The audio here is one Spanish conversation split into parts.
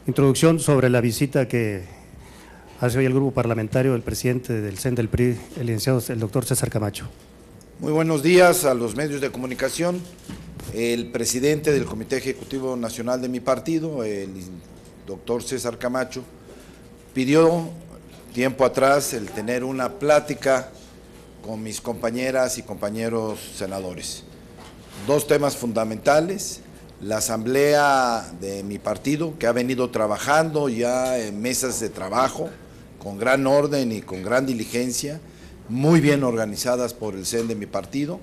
Introducción sobre la visita que hace hoy el grupo parlamentario del presidente del CEN del PRI, el licenciado el doctor César Camacho. Muy buenos días a los medios de comunicación. El presidente del Comité Ejecutivo Nacional de mi partido, el doctor César Camacho, pidió tiempo atrás el tener una plática con mis compañeras y compañeros senadores. Dos temas fundamentales: la asamblea de mi partido, que ha venido trabajando ya en mesas de trabajo con gran orden y con gran diligencia, muy bien organizadas por el CEN de mi partido,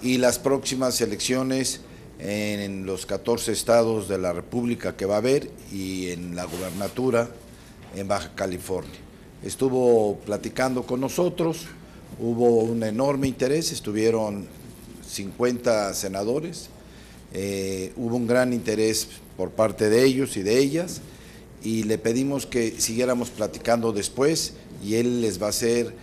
y las próximas elecciones en los 14 estados de la República que va a haber y en la gubernatura en Baja California. Estuvo platicando con nosotros, hubo un enorme interés, estuvieron 50 senadores, hubo un gran interés por parte de ellos y de ellas, y le pedimos que siguiéramos platicando después y él les va a hacer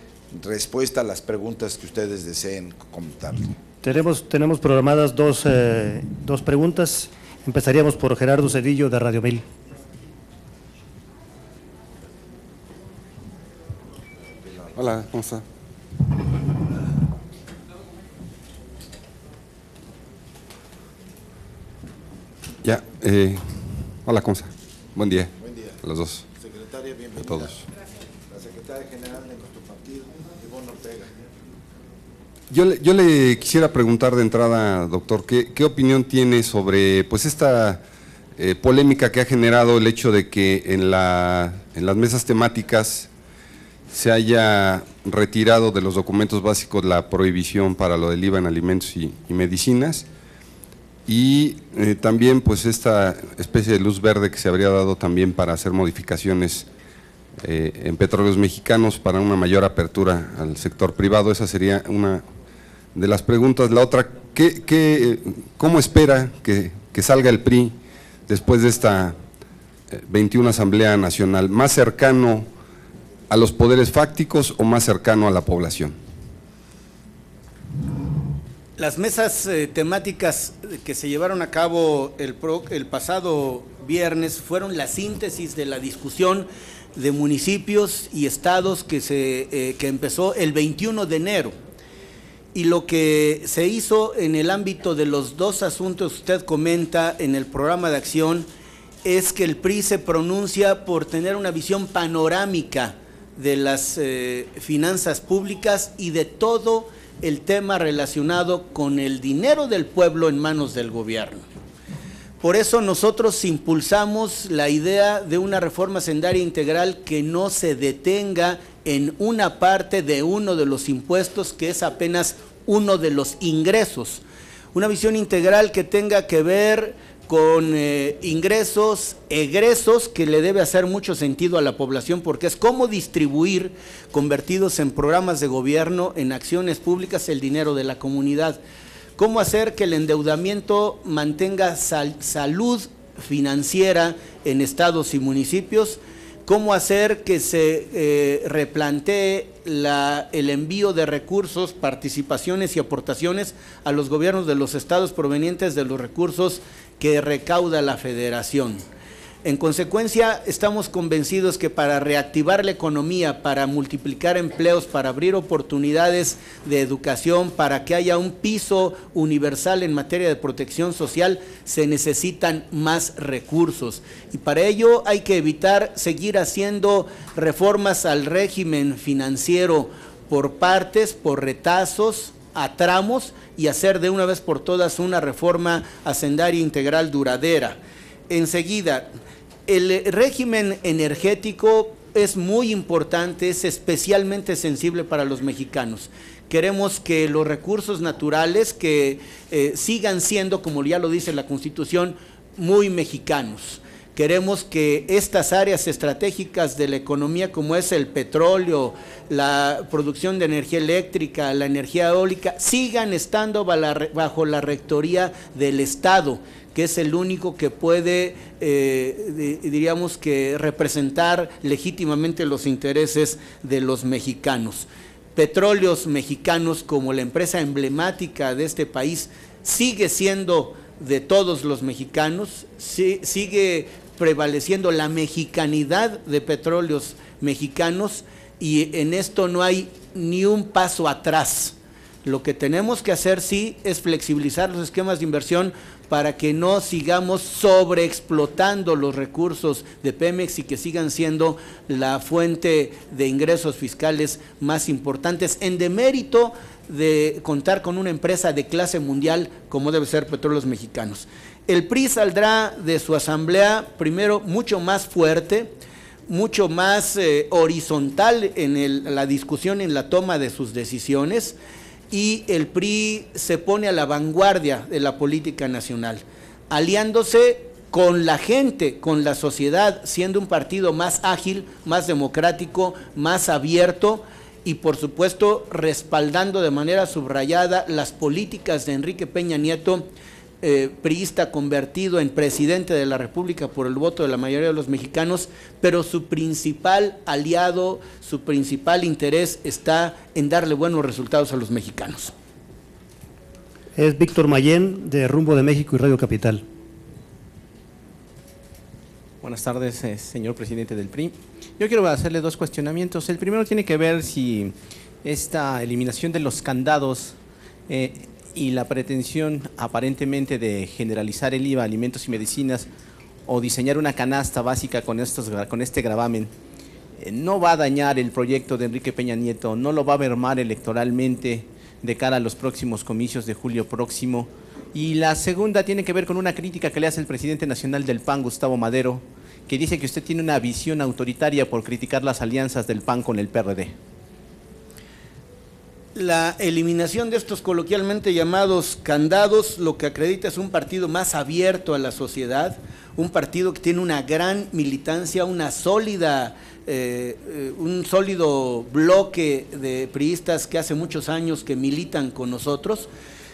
respuesta a las preguntas que ustedes deseen comentar. Tenemos programadas dos preguntas. Empezaríamos por Gerardo Cedillo, de Radio 1000. Hola, ¿cómo está? Ya, hola, ¿cómo está? Buen día. Buen día. A los dos. Secretaria, bienvenida. A todos. La secretaria general de nuestro partido, Ivonne Ortega. Yo le quisiera preguntar de entrada, doctor, ¿qué opinión tiene sobre pues esta polémica que ha generado el hecho de que en las mesas temáticas se haya retirado de los documentos básicos la prohibición para lo del IVA en alimentos y medicinas, y también pues esta especie de luz verde que se habría dado también para hacer modificaciones en Petróleos Mexicanos para una mayor apertura al sector privado? Esa sería una de las preguntas. La otra, ¿cómo espera que salga el PRI después de esta 21 Asamblea Nacional? ¿Más cercano a los poderes fácticos o más cercano a la población? Las mesas temáticas que se llevaron a cabo el pasado viernes fueron la síntesis de la discusión de municipios y estados que empezó el 21 de enero. Y lo que se hizo en el ámbito de los dos asuntos que usted comenta en el programa de acción es que el PRI se pronuncia por tener una visión panorámica de las finanzas públicas y de todo el tema relacionado con el dinero del pueblo en manos del gobierno. Por eso nosotros impulsamos la idea de una reforma hacendaria integral que no se detenga en una parte de uno de los impuestos, que es apenas uno de los ingresos. Una visión integral que tenga que ver con ingresos, egresos, que le debe hacer mucho sentido a la población, porque es cómo distribuir, convertidos en programas de gobierno, en acciones públicas, el dinero de la comunidad. Cómo hacer que el endeudamiento mantenga salud financiera en estados y municipios. Cómo hacer que se replantee el envío de recursos, participaciones y aportaciones a los gobiernos de los estados provenientes de los recursos que recauda la Federación. En consecuencia, estamos convencidos que para reactivar la economía, para multiplicar empleos, para abrir oportunidades de educación, para que haya un piso universal en materia de protección social, se necesitan más recursos. Y para ello hay que evitar seguir haciendo reformas al régimen financiero por partes, por retazos, a tramos, y hacer de una vez por todas una reforma hacendaria integral duradera. Enseguida, el régimen energético es muy importante, es especialmente sensible para los mexicanos. Queremos que los recursos naturales que sigan siendo, como ya lo dice la Constitución, muy mexicanos. Queremos que estas áreas estratégicas de la economía, como es el petróleo, la producción de energía eléctrica, la energía eólica, sigan estando bajo la rectoría del Estado, que es el único que puede, diríamos que, representar legítimamente los intereses de los mexicanos. Petróleos Mexicanos, como la empresa emblemática de este país, sigue siendo de todos los mexicanos, sigue prevaleciendo la mexicanidad de Petróleos Mexicanos, y en esto no hay ni un paso atrás. Lo que tenemos que hacer sí es flexibilizar los esquemas de inversión para que no sigamos sobreexplotando los recursos de Pemex y que sigan siendo la fuente de ingresos fiscales más importantes, en demérito de contar con una empresa de clase mundial como debe ser Petróleos Mexicanos. El PRI saldrá de su asamblea primero mucho más fuerte, mucho más horizontal en la discusión, en la toma de sus decisiones, y el PRI se pone a la vanguardia de la política nacional, aliándose con la gente, con la sociedad, siendo un partido más ágil, más democrático, más abierto, y por supuesto respaldando de manera subrayada las políticas de Enrique Peña Nieto, priista convertido en presidente de la República por el voto de la mayoría de los mexicanos, pero su principal aliado, su principal interés está en darle buenos resultados a los mexicanos. Es Víctor Mayén, de Rumbo de México y Radio Capital. Buenas tardes, señor presidente del PRI. Yo quiero hacerle dos cuestionamientos. El primero tiene que ver si esta eliminación de los candados y la pretensión aparentemente de generalizar el IVA a alimentos y medicinas o diseñar una canasta básica con este gravamen no va a dañar el proyecto de Enrique Peña Nieto, no lo va a mermar electoralmente de cara a los próximos comicios de julio próximo. Y la segunda tiene que ver con una crítica que le hace el presidente nacional del PAN, Gustavo Madero, que dice que usted tiene una visión autoritaria por criticar las alianzas del PAN con el PRD. La eliminación de estos coloquialmente llamados candados lo que acredita es un partido más abierto a la sociedad, un partido que tiene una gran militancia, una sólida, un sólido bloque de priistas que hace muchos años que militan con nosotros,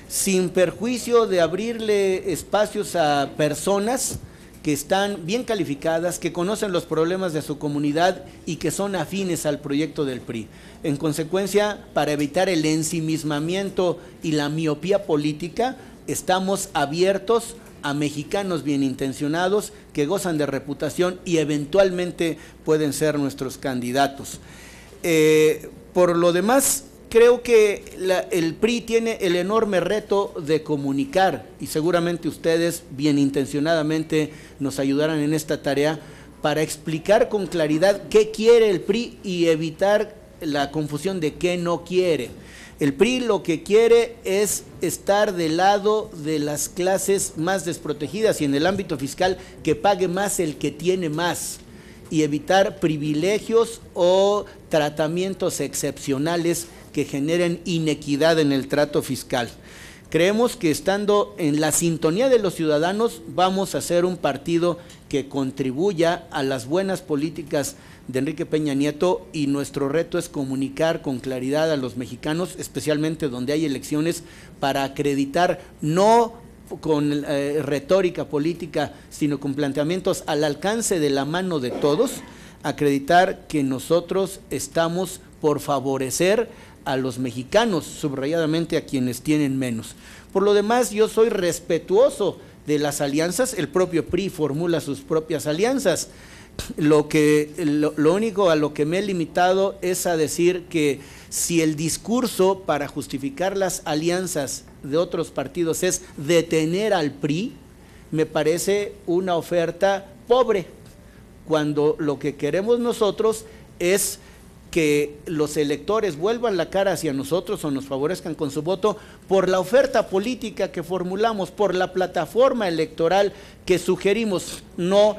sin perjuicio de abrirle espacios a personas que están bien calificadas, que conocen los problemas de su comunidad y que son afines al proyecto del PRI. En consecuencia, para evitar el ensimismamiento y la miopía política, estamos abiertos a mexicanos bien intencionados que gozan de reputación y eventualmente pueden ser nuestros candidatos. Por lo demás, creo que el PRI tiene el enorme reto de comunicar, y seguramente ustedes bien intencionadamente nos ayudarán en esta tarea para explicar con claridad qué quiere el PRI y evitar la confusión de qué no quiere. El PRI lo que quiere es estar del lado de las clases más desprotegidas y en el ámbito fiscal que pague más el que tiene más y evitar privilegios o tratamientos excepcionales que generen inequidad en el trato fiscal. Creemos que estando en la sintonía de los ciudadanos vamos a ser un partido que contribuya a las buenas políticas de Enrique Peña Nieto, y nuestro reto es comunicar con claridad a los mexicanos, especialmente donde hay elecciones, para acreditar no con retórica política, sino con planteamientos al alcance de la mano de todos, acreditar que nosotros estamos por favorecer a los mexicanos, subrayadamente a quienes tienen menos. Por lo demás, yo soy respetuoso de las alianzas, el propio PRI formula sus propias alianzas. Lo único a lo que me he limitado es a decir que si el discurso para justificar las alianzas de otros partidos es detener al PRI, me parece una oferta pobre, cuando lo que queremos nosotros es que los electores vuelvan la cara hacia nosotros o nos favorezcan con su voto por la oferta política que formulamos, por la plataforma electoral que sugerimos, no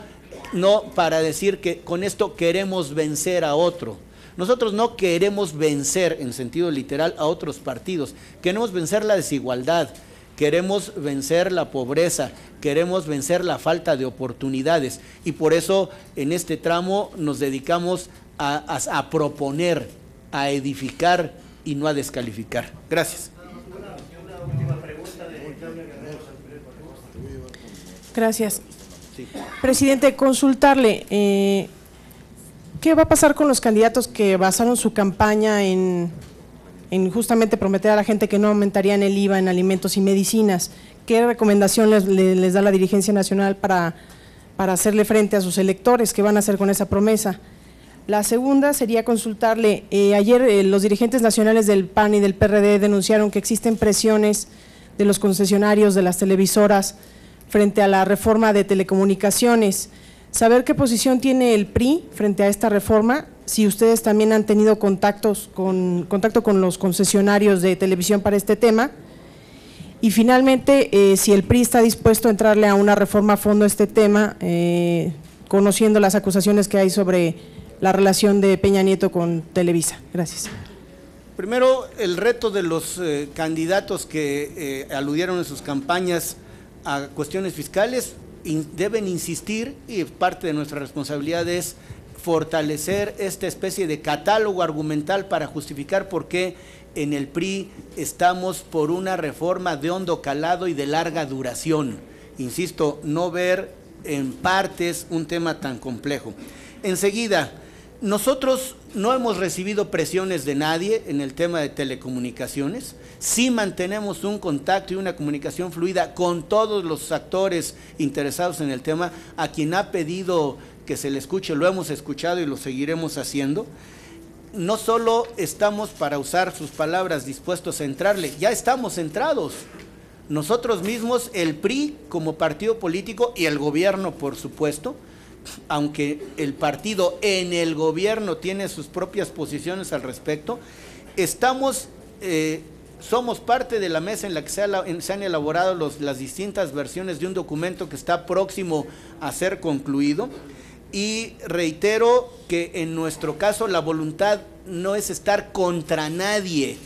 para decir que con esto queremos vencer a otro. Nosotros no queremos vencer en sentido literal a otros partidos, queremos vencer la desigualdad, queremos vencer la pobreza, queremos vencer la falta de oportunidades, y por eso en este tramo nos dedicamos a proponer, a edificar y no a descalificar. Gracias. Gracias. Presidente, consultarle, ¿qué va a pasar con los candidatos que basaron su campaña en justamente prometer a la gente que no aumentarían el IVA en alimentos y medicinas? ¿Qué recomendación les da la dirigencia nacional para para hacerle frente a sus electores. ¿Qué van a hacer con esa promesa? La segunda sería consultarle, ayer los dirigentes nacionales del PAN y del PRD denunciaron que existen presiones de los concesionarios de las televisoras frente a la reforma de telecomunicaciones. Saber qué posición tiene el PRI frente a esta reforma, si ustedes también han tenido contacto con los concesionarios de televisión para este tema, y finalmente si el PRI está dispuesto a entrarle a una reforma a fondo a este tema, conociendo las acusaciones que hay sobre la relación de Peña Nieto con Televisa. Gracias. Primero, el reto de los candidatos que aludieron en sus campañas a cuestiones fiscales, deben insistir, y parte de nuestra responsabilidad es fortalecer esta especie de catálogo argumental para justificar por qué en el PRI estamos por una reforma de hondo calado y de larga duración. Insisto, no ver en partes un tema tan complejo. Enseguida, nosotros no hemos recibido presiones de nadie en el tema de telecomunicaciones. Sí mantenemos un contacto y una comunicación fluida con todos los actores interesados en el tema. A quien ha pedido que se le escuche, lo hemos escuchado y lo seguiremos haciendo. No solo estamos, para usar sus palabras, dispuestos a entrarle, ya estamos centrados. Nosotros mismos, el PRI como partido político y el gobierno, por supuesto, aunque el partido en el gobierno tiene sus propias posiciones al respecto, somos parte de la mesa en la que se han elaborado las distintas versiones de un documento que está próximo a ser concluido, y reitero que en nuestro caso la voluntad no es estar contra nadie.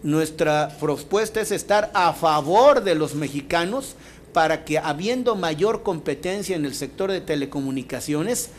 Nuestra propuesta es estar a favor de los mexicanos para que, habiendo mayor competencia en el sector de telecomunicaciones,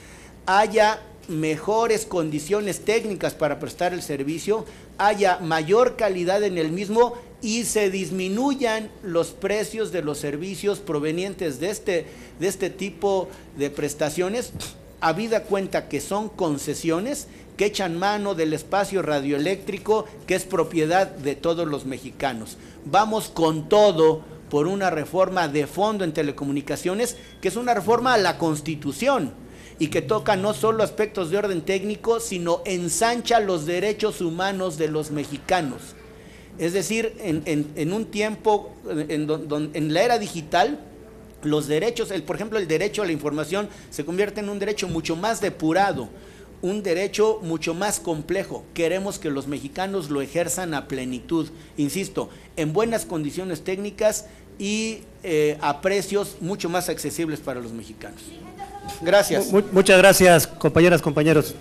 haya mejores condiciones técnicas para prestar el servicio, haya mayor calidad en el mismo y se disminuyan los precios de los servicios provenientes de este tipo de prestaciones, habida cuenta que son concesiones que echan mano del espacio radioeléctrico que es propiedad de todos los mexicanos. Vamos con todo por una reforma de fondo en telecomunicaciones, que es una reforma a la Constitución y que toca no solo aspectos de orden técnico, sino ensancha los derechos humanos de los mexicanos. Es decir, en un tiempo, en la era digital, los derechos, por ejemplo, el derecho a la información se convierte en un derecho mucho más depurado, un derecho mucho más complejo. Queremos que los mexicanos lo ejerzan a plenitud, insisto, en buenas condiciones técnicas y a precios mucho más accesibles para los mexicanos. Gracias. Muchas gracias, compañeras, compañeros.